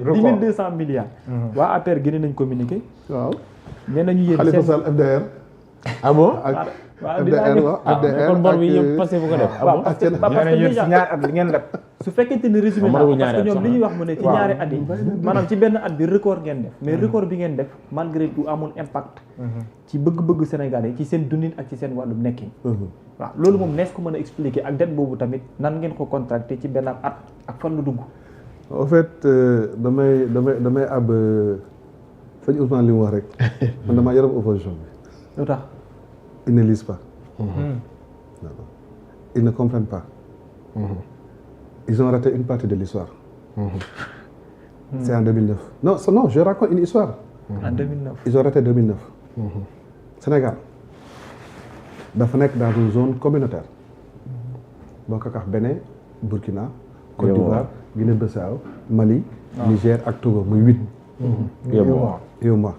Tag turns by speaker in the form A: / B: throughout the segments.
A: 10 200 milliards. waa APR génne nañ communiqué.
B: waaw
A: nee nañu yéen
B: Khalifa Sall FDR.
C: ah bon
B: ak
A: waaw
B: FDR waaw FDR
C: kon bor bi yëpp passé bu ko def.
A: waaw parce que déjà
C: si ñaari at li ngeen def.
A: su fekkente ni résumé
C: Amadou
A: parce que
C: ñaari at
A: ñoom li ñuy wax mu ne ci
C: waaw.
A: ñaari at yi maanaam ci benn at bi record ngeen def mais record bi ngeen def malgré tout amul impact ci bëgg-bëgg Sénégalais ci seen dundin ak ci seen wàllum nekkin waaw loolu moom nees ko mën a expliquer ak dette boobu tamit nan ngeen ko contracté ci benn at ak fan lu dugg
B: en fait damay ab sëñ Ousmane li mu wax rek man damaa yaram opposition bi.
A: lu tax
B: ils ne lisent pas. Ils ne comprennent pas. Ils ont raté une partie de l'histoire. C'est en 2009. Non, je raconte une histoire.
A: en 2009
B: Ils ont raté 2009. Sénégal dafa nekk dans une zone communautaire. boo ko wax Bénin Burkina Côte d'Ivoire Guinée-Bissau Mali Niger ak Togo muy 8. UEMOA.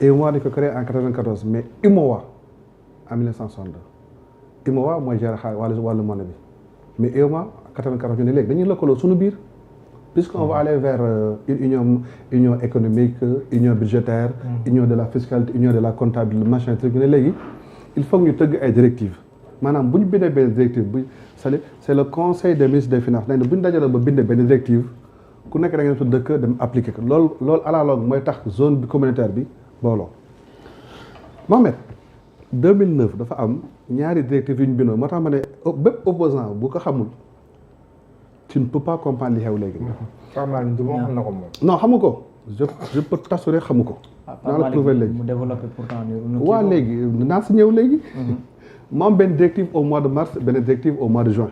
B: UEMOA dañ ko créé en 94 mais UMOA en 1962. UMOA mooy gérer wàllu monnaie bi mais UEMOA 94 ñu ne léegi dañuy lëkkaloo suñu biir puisqu'on va aller vers une union économique union budgétaire union de la fiscalité union de la comptabilité machin truc ñu ne léegi il faut ñu tëgg ay directives maanaam bu ñu bindee benn directive bu c'est le conseil des ministres des finances nañ ne bu ñu dajaloo ba bindee benn directive ku nekk da ngeen su dëkk dem appliquer ko loolu à la longue mooy tax zone bi communautaire bi booloo Mohamed 2009 dafa am ñaari directives yu ñu bindoo moo tax ma ne bépp opposant bu ko xamul tu ne peux pas comprendre li xew léegi.
C: xam naa du ma xam na ko moom.
B: non xamu ko je peux t'assurer xamu ko. naa la prouver léegi
A: mu développé pourtant
B: waa léegi naa si ñëw léegi. mu am benn directive au mois de mars benn directive au mois de juin.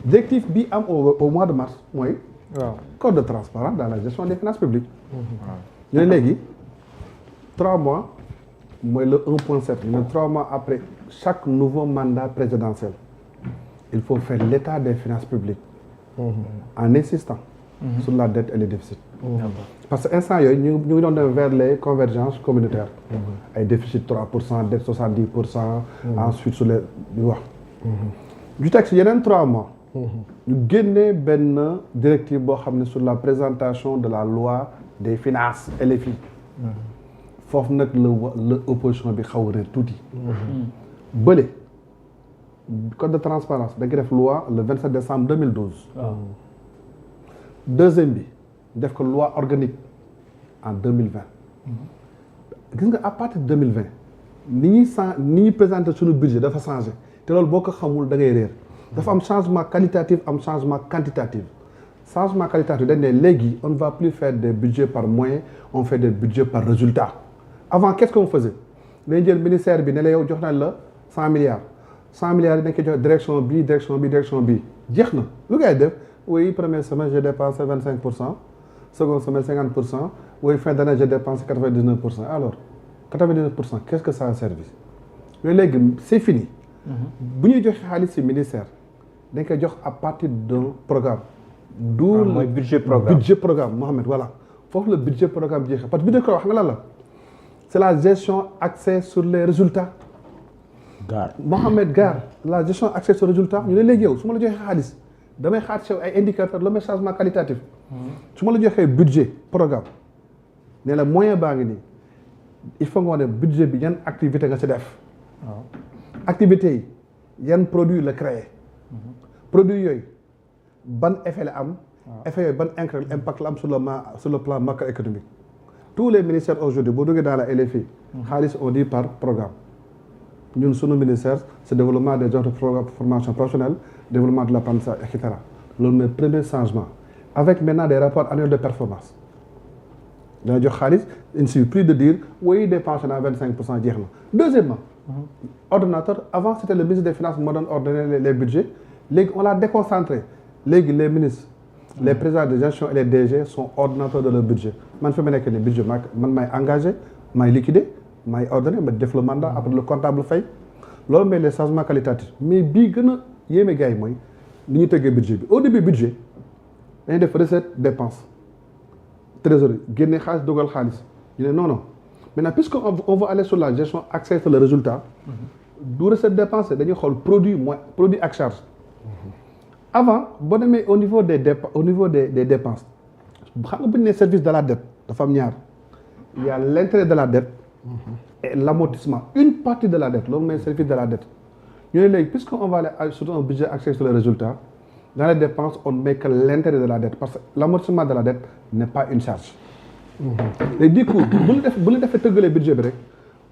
B: directive bi am au mois de mars mooy.
C: waaw
B: code de transparence dans la gestion des finances publiques. ñu ne léegi 3 mois mooy le 1.7 ñu ne 3 mois après chaque nouveau mandat présidentiel il faut faire l'état des finances publiques. en insistant. sur la dette et les déficits. parce que instant yooyu ñu ngi doon dem vers les convergences communautaires. ay déficit 3% dette 70%. ensuite sur les di wax. ñu teg si yeneen 3 mois. ñu génnee benn directive boo xam ne sur la présentation de la loi des finances LFI. foofu nag la opposition bi xaw a réer tuuti. bële code de transparence da nga def loi le 27 décembre 2012. deuxième bi def ko loi organique en 2020. gis nga à partir de 2020 ni ñuy présenté suñu budget dafa changé te loolu boo ko xamul da ngay réer. dafa am changement qualitatif am changement quantitatif. changement qualitatif dañ ne léegi on ne va plus faire des budgets par moyen on fait des budgets par résultat. avant qu'est-ce qu'on faisait dañ jël ministère bi ne la yow jox nañ la 100 milliards 100 milliards yi dañ koy jox direction bii direction bii direction bii jeex na lu ngay def oui première semaine j'ai dépensé 25%. seconde semaine 50%. oui fin d'année j'ai dépensé 99%. alors 99% qu'est-ce que ça a servi mais léegi c'est fini. bu ñuy joxe xaalis ci ministère dañ koy jox à partir d'un programme. d'où le
C: budget
B: programme Mohamed voilà foofu le budget programme jeexee parce que budget programme xam nga lan la c'est la gestion axée sur les résultats. Mohamed Gare la gestion axée sur les résultats ñu ne léegi yow su ma la joxee xaalis damay xaar ci ay indicateurs le changement qualitatif. su ma la joxee budget programme ne la moyen baa ngi nii il faut nga wax ne budget bi yan activité nga ci def. waaw activités yi yan produit la créé. produit yooyu ban effet la am. effet yooyu ban impact la am sur le plan macroéconomique. tous les ministères aujourd'hui boo duggee dans la LFI. xaalis on dit par programme. ñun sunu ministère c'est développement des offres de formation professionnelle développement de l'apprentissage et cetera loolu mooy premier changement avec maintenant des rapports annuels de performance dana jox xaalis il ne suffit plus de dire oui dépense na 25% jeex na deuxièmement ordonnateur avant c'était le ministre des finances moo doon ordonner les budgets léegi on l'a déconcentré léegi les ministres les présidents de gestion et les DG sont ordonnateurs de leur budget man fi ma nekk ni budget man maay engagé maay liquidé maay ordonné ma def le mandat après le comptable fay loolu mooy les changements qualitatifs mais bii gën a yéeme gars yi mooy ni ñu tëggee budget bi au début budget dañuy def recette dépense trésorerie génne xaalis dogal xaalis ñu ne non non maintenant puisque on va aller sur la gestion axée sur le résultat du recette dépense dañuy xool produit ak charge avant boo demee au niveau des dépenses xam nga bu ñu nee service de la dette dafa am ñaar il y a l'intérêt de la dette et l'amortissement une partie de la dette loolu mooy service de la dette ñu ne léegi puisqu'on va aller sur un budget axé sur les résultats dans les dépenses on ne met que l'intérêt de la dette parce que l'amortissement de la dette n'est pas une charge léegi du coup bu ñu defee tëggalee budget bi rek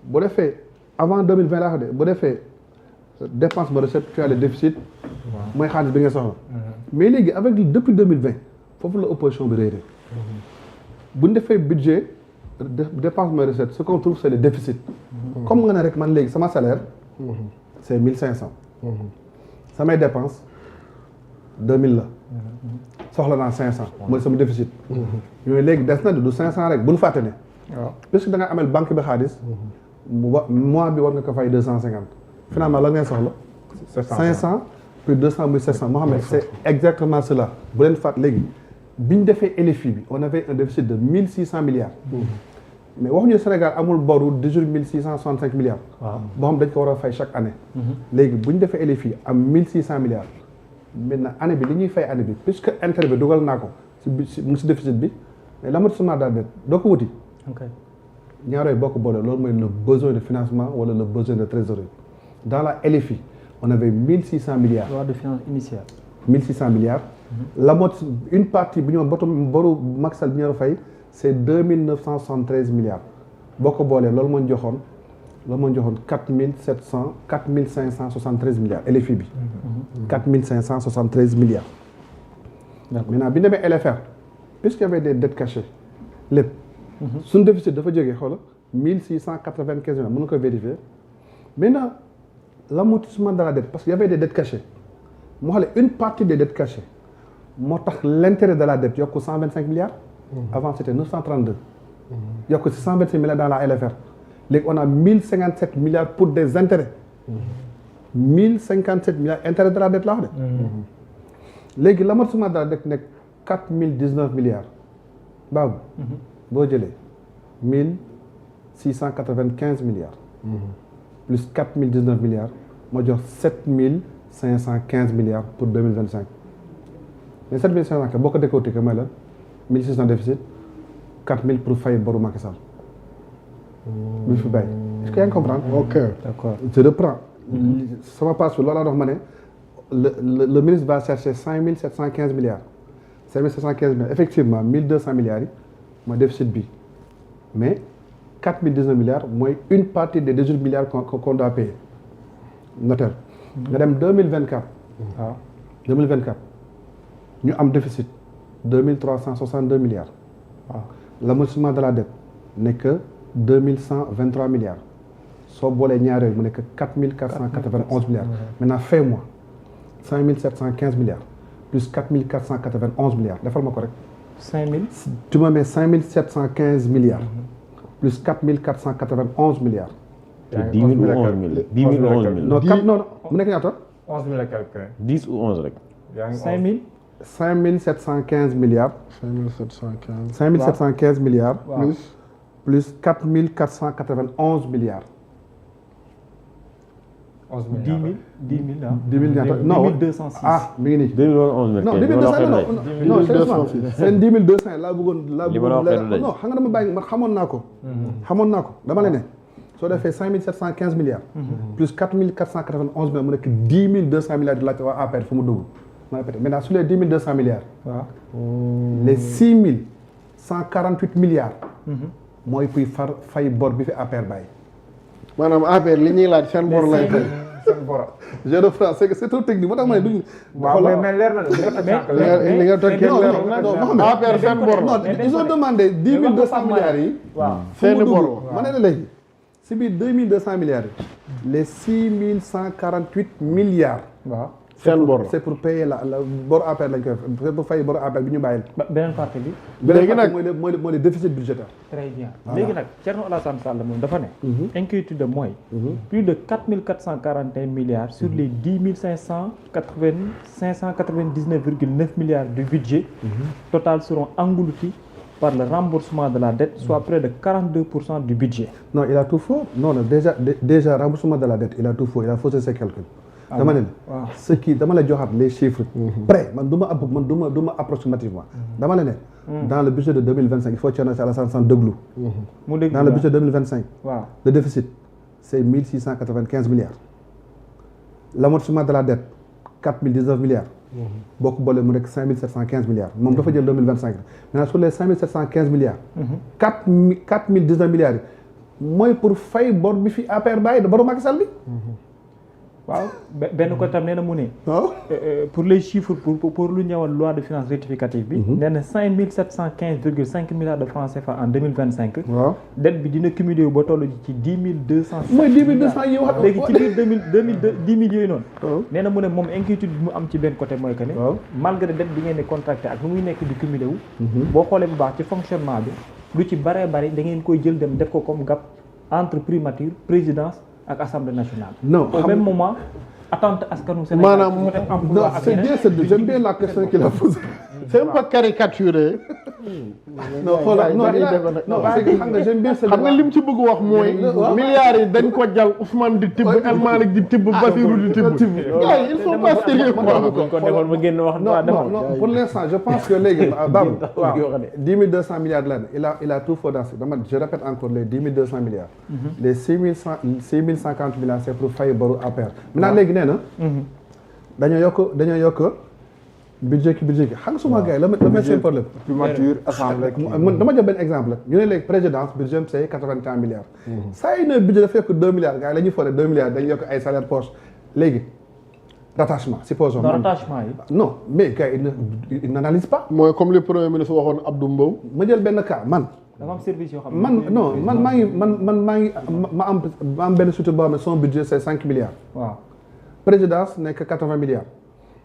B: bu defee avant 2020 laa xam de bu defee dépense ba recette tu as le déficit mooy xaalis bi nga soxla mais léegi avec depuis 2020 foofu la opposition bi réeré bu ñu defee budget dépense mooy recette ce qu'on trouve c'est le déficit comme nga ne rek man léegi sama salaire c'est 1500 samay dépense 2000 la soxla naa 500 mooy sama déficit yooyu léegi des na du 500 rek bu ñu fàtte ne puisque da nga amel banque bi xaalis mois bi war nga ko fay 250 finalement la ngay soxla 500 plus 200 muy 700 Mohamed c'est exactement cela bu leen fàtte léegi bi ñu defee LFI bi on avait un déficit de 1600 milliards mais waxuñu Sénégal amul boru 18 665 milliards boo xam dañ ko war a fay chaque année léegi bu ñu defee LFI am 1600 milliards maintenant année bi li ñuy fay année bi puisque intérêt bi dugal naa ko si mu si déficit bi mais l'amortissement de la dette doo ko wuti ñaarooy boo ko boole loolu mooy le besoin de financement wala le besoin de trésorerie dans la LFI on avait 1600 milliards
A: loi de finances initiale
B: 1600 milliards l'amortissement une partie bi ñu boru Macky Sall bi ñu war a fay c'est 2973 milliards boo ko boolee loolu moo ñu joxoon 4573 milliards LFI bi 4573 milliards maintenant bi ñu demee LFR puisqu'il y avait des dettes cachées lépp suñu déficit dafa jógee xoola 1695 milliards mën na ko vérifier maintenant l'amortissement de la dette parce qu'il y avait des dettes cachées moo xoolee une partie des dettes cachées moo tax l'intérêt de la dette yokku 125 milliards avant c'était 932 yokku ci 125 milliards dans la LFR léegi on a 1057 milliards pour des intérêts 1057 milliards intérêt de la dette la wax de léegi l'amortissement de la dette nekk 4019 milliards baabu boo jëlee 1695 milliards plus 4019 milliards moo jox 7515 milliards pour 2025 mais 7515 boo ko décortiquer mooy la 1600 déficit 4000 pour fay boru Macky Sall lu fi bàyyi est-ce que yaa ngi comprendre
C: ok d'accord
B: je reprends sama passe bi loolu laa dox ma ne le ministre va chercher 5715 milliards 5715 milliards effectivement 1200 milliards yi mooy déficit bi mais 4019 milliards mooy une partie des 18 milliards qu'on doit payer notaire nga dem 2024 waaw 2024 ñu am déficit 2362 milliards waaw l'amortissement de la dette n'est que 2123 milliards soo boolee ñaar yooyu mu nekk 4491 milliards maintenant fais-moi 5715 milliards plus 4491 milliards defal ma ko rek
A: 5000
B: tu me mets 5715 milliards plus 4491 milliards
C: 10 000 ou 11 000 10 000 ou 11 000
B: non 4 non mu nekk ñaata
C: 11 000 et quelques 10 ou 11 rek
A: 5000
B: 5715 milliards
D: 5715
B: 5715 milliards
D: plus
B: 4491 milliards
C: 11 000
A: 10 000 ah
B: 10 000 ñaata non
A: 1206
B: ah mi ngi nii
C: 2 000 wala 11 000
B: non
C: kay
B: 2200 non sérieusement c'est 10 200 laa bëggoon
C: li ma la wax kay du
B: non xam nga dama bàyyi man xamoon naa ko dama la ne soo defee 5715 milliards plus 4491 milliards mu nekk 10 200 milliards di laajte waa APR fu mu dugg ma répété maintenant sur les 10 200 milliards
A: waaw
B: les 6 148 milliards mooy kuy fay bor bi fi APR bàyyi
D: maanaam APR li ñuy laaj seen bor lay fay.
C: seen bor
B: je reprends c'est trop technique moo tax ma ne duñu
C: waaw mais leer na
D: li nga teg
B: non
D: leer
B: non
D: na APR seen bor la.
B: non ils ont demandé 10 200 milliards yi
A: waaw
D: seeni bor
B: ma ne la léegi si biir 2 200 milliards yi les 6 148 milliards
A: waaw
D: seen bor la.
B: c'est pour payer la bor APR lañ koy c'est pour fay bor APR bi ñu bàyyil
A: beneen partie bi
D: léegi nag
B: mooy le déficit budgétaire
A: très bien léegi nag Thierno Alassane Sall moom dafa ne inquiétude mooy plus de 4441 milliards sur les 599,9 milliards du budget total seront engloutis par le remboursement de la dette soit près de 42% du budget.
B: non il a tout faux non déjà remboursement de la dette il a tout faux il a faussé ses calculs dama ne la ce qui dama la joxaat les chiffres près man du ma approximativement dama la ne dans le budget de 2025 il faut Thierno Alassane Sall déglu dans le budget de 2025 le déficit c'est 1695 milliards l'amortissement de la dette 4019 milliards boo ko boolee mu nekk 5715 milliards moom dafa jël 2025 maintenant sur les 5715 milliards 4019 milliards yi mooy pour fay bor bi fi APR bàyyi da boru Macky Sall bi
A: waaw benn ko tam nee na mu ne pour les chiffres pour lu ñëwal loi de finances rectificative bi nee na 5715,5 milliards de francs CFA en 2025
B: waaw
A: dette bi dina cumulé ba toll ci 10 200
B: mooy 10 200 yi wax
A: léegi ci biir 10 000 yooyu noonu nee na mu ne moom inquiétude bi mu am ci benn côté mooy que ne malgré dette bi ngeen di contracté ak nu muy nekk di cumulé wu boo xoolee bu baax ci fonctionnement bi lu ci baree bari da ngeen koy jël dem def ko comme gap entre primature présidence ak assemblée nationale.
B: non
A: au même moment attente askanu Sénégal.
D: maanaam
B: non c'est bien j'aime bien la question qu'il a posée.
D: c'est un peu caricaturé.
B: non xoolal non xam nga j'aime bien
D: xam nga lim ci bëgg wax mooy. milliards yi dañ ko jàll Ousmane di tibb El Malick di tibb Bassirou di tibb. gars yi ils sont pas sérieux quoi.
C: kon defoon ma génn wax.
B: non pour l'instant je pense que léegi Babou. waaw 10 200 milliards de l'année il a tout faux dans ce dama je répète encore les 10 200 milliards. les 6050 milliards c'est pour fay boru APR. maintenant léegi nee na. dañoo yokk. budget ki xam nga suma gars yi la ma seen problème
C: primature assemblée
B: man dama jox benn exemple ñu ne léegi présidence budget c'est 81 milliards saa yu ne budget dafa yokk 2 milliards gars yi la ñuy foore 2 milliards dañu yokk ay salaire poche léegi rattachement supposons
A: rattachement yi
B: non mais gars yi il n'analyse pas
D: mooy comme le premier ministre waxoon Abdou Mbow
B: ma jël benn cas man
A: dafa am service yoo xam ne
B: man maa ngi ma am benn structure boo xam ne son budget c'est 5 milliards
A: waaw
B: présidence nekk 80 milliards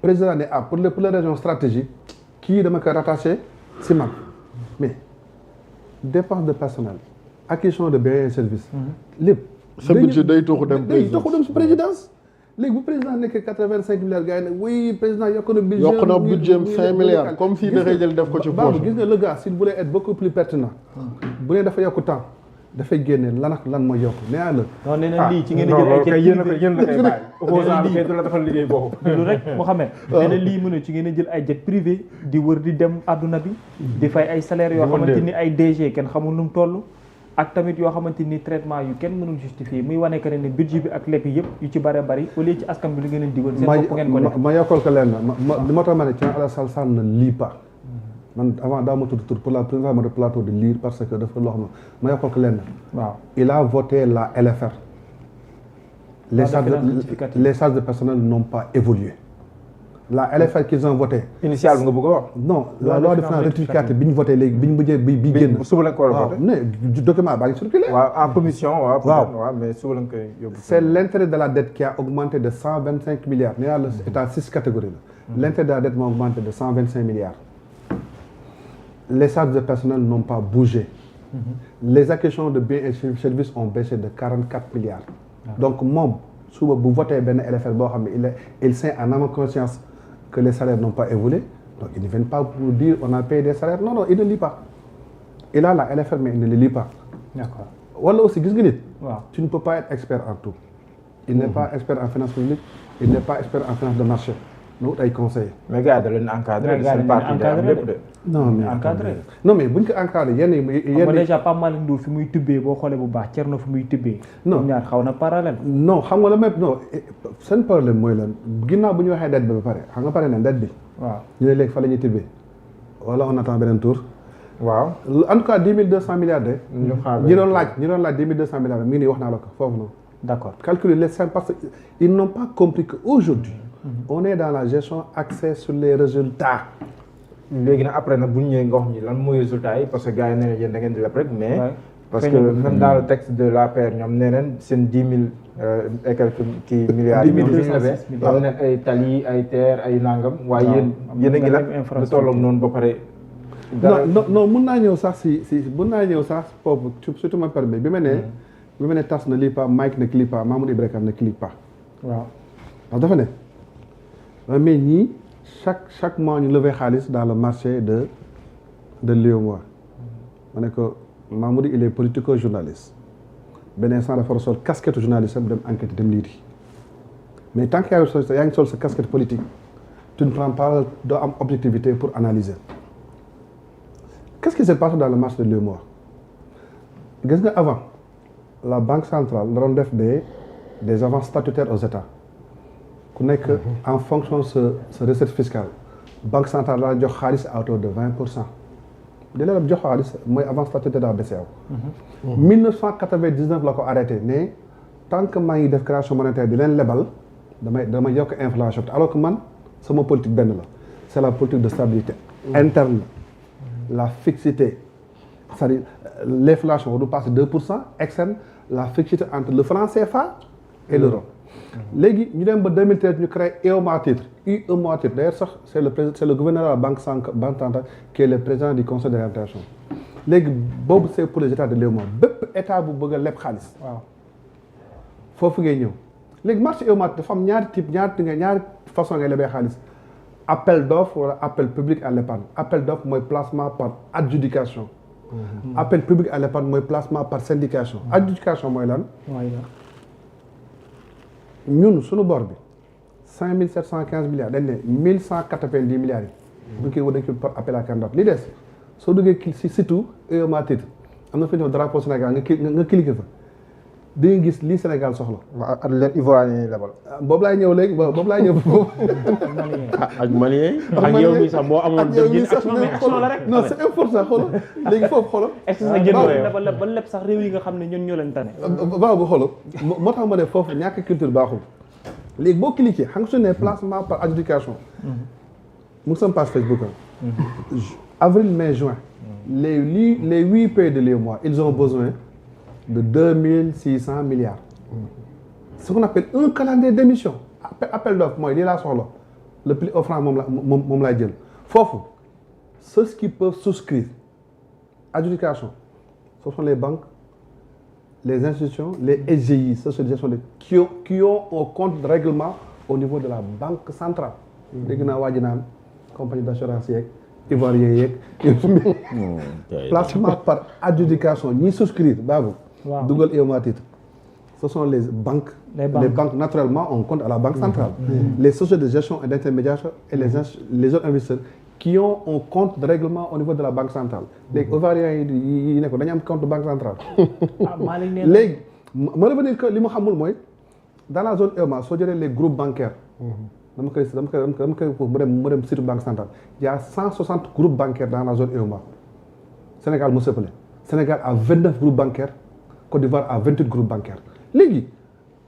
B: président ne pour les régions stratégiques kii dama koy rattaché si man mais dépense de personnel acquisition de biens et services lépp
D: sa budget day toxu dem
B: si présidence léegi bu président nekk 85 milliards gars yi ne oui président yokk na budget
D: 5 milliards comme si dafay jël def ko ci poche
B: gis nga le gars s'il voulait être beaucoup plus pertinent bu ne dafa yokk temps dafay génne lan ak lan mooy yokk nee naa la.
A: non nee na lii ci ngeen di jël ay jet
C: yéen la koy bàyyi. opposant bi du la defal liggéey boobu.
A: lu rek Mouhamed. nee na lii mën a ci ngeen a jël ay jet privé di wër di dem àdduna bi. di fay ay salaires yoo xamante ni ay DG kenn xamul nu mu toll. ak tamit yoo xamante ni traitement yu kenn mënul justifier muy wane que ne budget bi ak lépp yëpp yu ci bare bari au lieu ci askan bi li ngeen leen digal. seen bopp ngeen ko def
B: ma yokkal ko leen ma tax ma ne Thierno Alassane Sall ne lit pas. man avant daa ma tudd tur pour la première fois ma def plateau de lire parce que dafa loo xam ne ma yokkal ko lenn.
A: waaw
B: il a voté la LFR. les charges de personnel n'ont pas évolué. la LFR qu'ils ont voté.
C: initial bi nga bëgg a wax.
B: non la loi de finances rectificative bi ñu voté léegi bi ñu mujjee bi génn.
C: suba la ko war a voté
B: waaw ne document baa ngi circulé.
C: waaw en commission waaw.
B: waaw
C: mais suba la koy yóbbu.
B: c'est l'intérêt de la dette qui a augmenté de 125 milliards. nee naa la état 6 catégories la. l'intérêt de la dette moo augmenté de 125 milliards. les charges de personnel n'ont pas bougé. Les acquisitions de biens et services ont baissé de 44 milliards. Donc moom suba bu voté benn LFR boo xam ne il sait en âme et conscience que les salaires n'ont pas évolué. Donc ils ne viennent pas pour dire on a payé des salaires. Non, il ne lit pas. Il a la LFR mais il ne le lit pas.
A: D'accord.
B: Wala aussi gis nga nit.
A: waaw
B: tu ne peux pas être expert en tout. Il n'est pas expert en finance publique. Il n'est pas expert en finance de marché. nu ay conseillers.
C: mais gars yi da leen encadré.
A: gars yi dañu encadré de.
B: non mais
A: encadré.
B: non mais buñ ko encadré yenn
A: xam déjà Pape Malick Ndour fi muy tibbee boo xoolee bu baax Thierno fi muy tibbee.
B: non
A: ñaar xaw na parallèle.
B: non xam nga la même non seen problème mooy lan ginnaaw bu ñu waxee dette bi ba pare xam nga pare na dette bi.
A: waaw
B: ñu ne léegi fa la ñuy tibbee wala on attend beneen tour.
C: waaw
B: en tout cas 10 200 milliards de.
C: ñi
B: doon laaj 10 200 milliards mi ngi nii wax naa la ko foofu noonu.
A: d'accord
B: calculer les cinq parce que ils n'ont pas compris que aujourd'hui on est dans la gestion axée sur les résultats.
C: léegi nag après nag bu ñu ñëwee nga wax ñi lan mooy résultats yi parce que gars yi nee nañ yéen da ngeen di leb rek mais. parce que même dans le texte de l'APR ñoom nee nañ seen 10 000 et quelques kii milliards.
A: 10
C: ñoom ñu
A: 206
C: lebee am nañ ay tali ay terre ay nangam. waaye yéen a ngi leb lu tolloog noonu ba pare.
B: non mun naa ñëw sax mun naa ñëw sax foofu surtout ma permet bi ma ne tas ne lit pas Mike ne clique pas Mamoudou Ibra Kane ne clique pas.
A: waaw
B: ndax dafa ne mais ñii chaque mois ñu lever xaalis dans le marché de l'UEMOA. ma ne ko Mamoudou il est politico-journaliste benn instant dafa sol casquette journaliste am dem enquête dem liiti mais tant que yaa ngi sol sa casquette politique tu ne prends pas doo am objectivité pour analyser qu'est-ce qui s'est passé dans le marché de l'UEMOA gis nga avant la banque centrale la doon def des avances statutaires aux États ku nekk en fonction sa recette fiscale banque centrale la jox xaalis à hauteur de 20% di leen jox xaalis mooy avance statutaire à BCEAO 1999 la ko arrêté ne tant que maa ngi def création monétaire di leen lebal damay yokk inflation alors que man sama politique benn la c'est la politique de stabilité interne la fixité c'est-à-dire l'inflation du passer 2% externe la fixité entre le franc CFA et l'euro léegi ñu dem ba 2013 ñu créé UEMOA titre d'ailleurs sax c'est le gouverneur de la banque centrale qui est le président du conseil d'orientation léegi boobu c'est pour les états de l'UEMOA bépp état bu bëgg a leb xaalis waaw foofu ngay ñëw léegi marché UEMOA dafa am ñaari façon ngay lebee xaalis appel d'offre wala appel public à l'épargne appel d'offre mooy placement par adjudication appel public à l'épargne mooy placement par syndication adjudication mooy lan ñun suñu bor bi 5715 milliards dañ ne 1190 milliards yi bu koy wër dañ ko par appel à candidat li des soo duggee si surtout UEMOA titre am na fa ñëw drapeau Sénégal nga cliquer fa di nga gis lii Sénégal soxla.
C: ak leen Ivoirien yi lebal.
B: boobu laay ñëw léegi boobu laay ñëw foofu.
D: ak Malien ak yow mi sax boo amoon.
A: action la rek.
B: non c'est important xoolal léegi foofu xoolal.
A: est-ce que sa jënd ba lépp sax réew yi nga xam ne ñoo leen tane.
B: waaw bu xoolal moo tax ma ne foofu ñàkk culture baaxul léegi boo cliquer xam nga su ne placement par adjudication. mu ngi sama page Facebook avril mai juin. les 8 pays de l'UEMOA ils ont besoin de 2600 milliards. Ce qu'on appelle un calendrier d'émission. Appel d'offre mooy lii laa soxla le plus offrant moom laa jël foofu ceux qui peuvent souscrire adjudication ce sont les banques les institutions les SGI sociétés de gestion qui ont un compte de règlement au niveau de la banque centrale. dégg naa waa ji naan compagnie d'assurance yeeg ivoirien yeeg placement par adjudication ñi souscrire baabu dugal UEMOA titre ce sont les banques naturellement ont compte à la banque centrale les sociétés de gestion et d'intermédiation et les autres investisseurs qui ont un compte de règlement au niveau de la banque centrale léegi ivoiriens yi ne ko dañu am compte banque centrale léegi ma revenir que li ma xamul mooy dans la zone UEMOA soo jëlee les groupes bancaires dama koy mu dem site banque centrale il y a 160 groupes bancaires dans la zone UEMOA Sénégal mu sëppale Sénégal a 29 groupes bancaires Côte d'Ivoire a 28 groupes bancaires léegi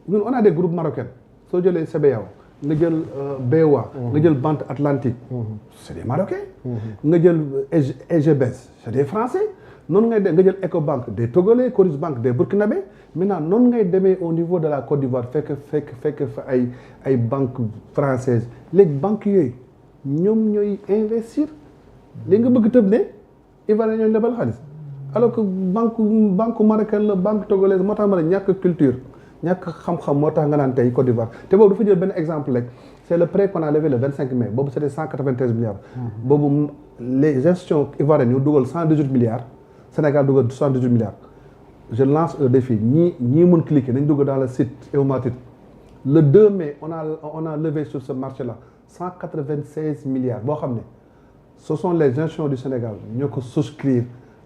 B: ñun on a des groupes marocains soo jëlee CBAO nga jël BOA nga jël Banque Atlantique c'est des Marocains nga jël EGBS c'est des Français noonu ngay dem nga jël Ecobank des Togolais Coris Bank des Burkinabés maintenant noonu ngay demee au niveau de la Côte d'Ivoire fekk fa ay banques françaises léegi banques yooyu ñoom ñooy investir léegi nga bëgg tëb ne Ivoirien ñooy lebal xaalis alors que banque marocaine la banque togolaise moo tax ma ne ñàkk culture ñàkk xam-xam moo tax nga naan tey Côte d'Ivoire te boobu dafa jël benn exemple rek c'est le prêt qu'on a levé le 25 mai boobu c'était 193 milliards boobu les institutions ivoiriennes ñu dugal 118 milliards Sénégal dugal 78 milliards je lance un défi ñii mën cliquer nañ dugg dans le site UEMOA titre le 2 mai on a levé sur ce marché là 196 milliards boo xam ne ce sont les institutions du Sénégal ñoo ko souscrire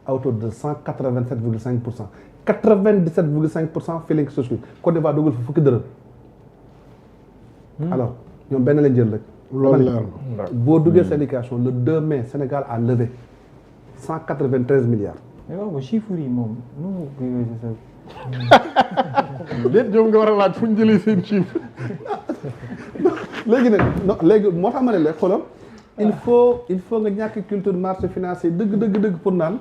B: à hauteur de 187,5%. 97,5% fii lañ ko souscrire Côte d'Ivoire dugal fa fukki dërëm. alors ñoom benn lañ jël rek.
D: loolu la
B: boo duggee syndication le 2 mai Sénégal a levé 193 milliards.
A: mais waaw chiffres yi moom nu
D: déet ñoom nga war a laaj fu ñu jëlee seen chiffre.
B: léegi nag non léegi moo tax ma ne la xoolal il faut nga ñàkk culture marché financier dëgg pour naan.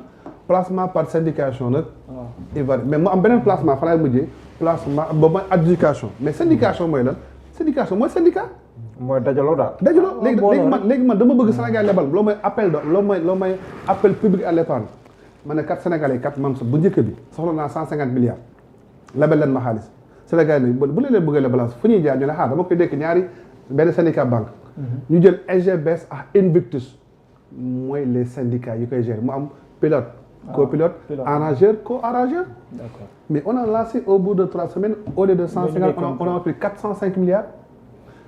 B: placement par syndication nag. waaw mais mu am beneen placement fa laay mujjee placement boobu mooy adjudication mais syndication mooy lan syndication mooy syndicat.
C: mooy dajaloo daal.
B: dajaloo léegi man dama bëgg Sénégal lebal loo mooy appel loo mooy appel public à l'épargne ma ne kat Sénégalais kat man bu njëkk bi soxla naa 150 milliards lebal leen ma xaalis Sénégalais bu leen bëggee lebal fu ñuy jaar ñu ne dama koy dékk ñaari benn syndicat banque. ñu jël SGBS ak Invictus mooy les syndicats yi koy gérer mu am pilote. copilote arrangeur co-arrangeur.
A: D'accord.
B: Mais on a lancé au bout de 3 semaines au lieu de 150 on a pris 405 milliards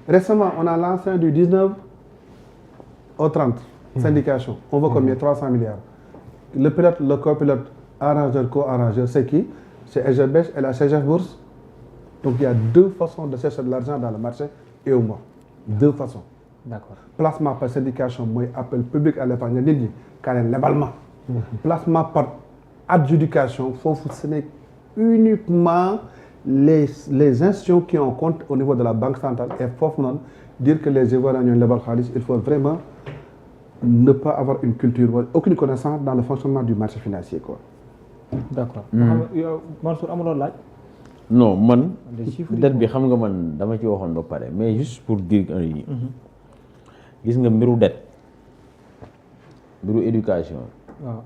B: Récemment, on a lancé du 19 au 30, syndication. On veut combien? 300 milliards. Le pilote, le copilote, arrangeur, co-arrangeur, c'est qui? C'est SGBH et la CGF Bourse. Donc il y a deux façons de chercher de l'argent dans le marché et au mois. Deux façons.
A: D'accord.
B: Placement par syndication, moi, appel public à l'épargne, quand même, légalement. Placement par adjudication, ce n'est uniquement les institutions qui ont compte au niveau de la Banque centrale. Et il faut dire que les Ivoiriens ont le Khalis, il faut vraiment ne pas avoir une culture, aucune connaissance dans le fonctionnement du marché financier.
A: D'accord. Mansour, amuloo laaj.
E: Non, man date bi xam nga man dama ci waxoon ba pare mais juste pour dire que gis nga mbiru dette mbiru éducation.
A: waaw.